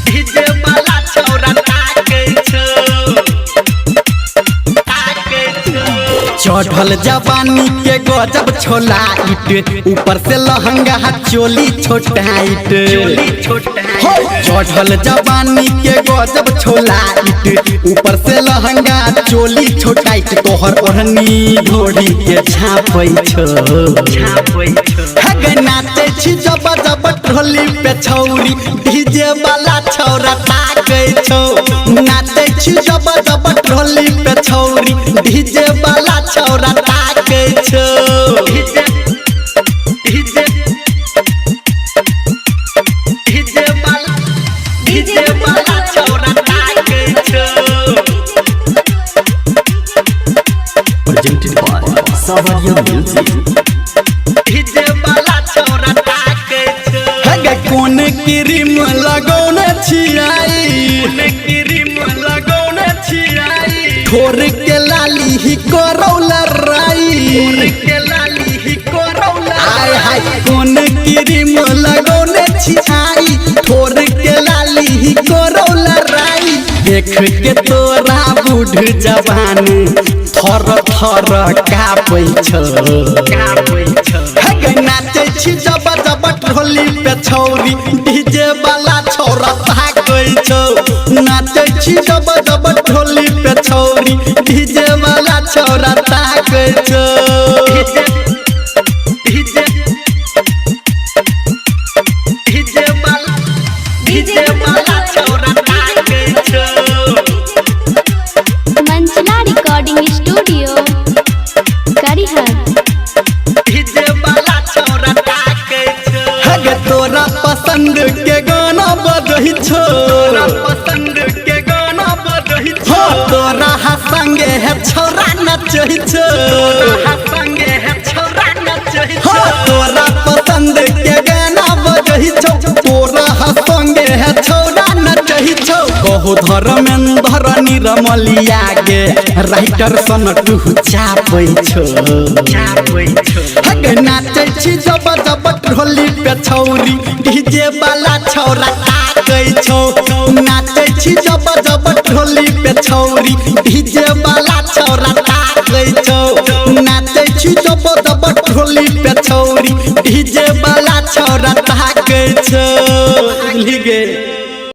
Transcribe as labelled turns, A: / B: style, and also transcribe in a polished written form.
A: DJ वाला छौरा ताके छो चढ़ल जवानी के गजब छोला इट ऊपर से लहंगा चोली छोटाइट चढ़ल जवानी के गजब छोला इट ऊपर से लहंगा चोली छोटाइट तोहर ओढ़नी ढोड़ी के छापै छो हगे नाचे छी जब जब ढोली पे छौरी डीजे वाला छौरा ताकै छो नाचे छी जब जब ढोली पे छौरी डीजे वाला छौरा ताकै छो डीजे वाला छौरा ताकै छो
B: presented by Savaria Music.
A: DJ वाला छौरा ताकै छो हगे कोन क्रीम लगौने छियाई ठोर के लाली ही करौला राई आय हाय कोन क्रीम लगौने छियाई ठोर के लाली ही करौला राई देख के तोरा बूढ़ जवान थर थर कापै छो हगे नाचे छी जब जब ढोली पे छौरी डीजे वाला छौरा ताकै छो नाचे छी जब जब ढोली पे छौरी डीजे वाला छौरा ताकै छो डीजे वाला छौरा ताकै छो
C: मंचला रिकॉर्डिंग स्टूडियो करिहर
A: डीजे वाला छौरा ताकै छो हगे तोरा पसंद के गाना बजहि छो तोरा संगे है छौरा नचहि छो तोरा पसंद के गाना बजहि छो तोरा संगे है छौरा नचहि छो कहू धर्मेंद्र निरमलिया गे राइटर सन तू चापै छो हगे नाचै छी जब जब ढोली पे छौरी डीजे वाला छौरा ताकै छो नाचै छी जब जब ढोली पे छौरी डीजे वाला छौरा ताकै छो नाचै छी जब जब ढोली पे छौरी डीजे वाला छौरा ताकै छो लिगे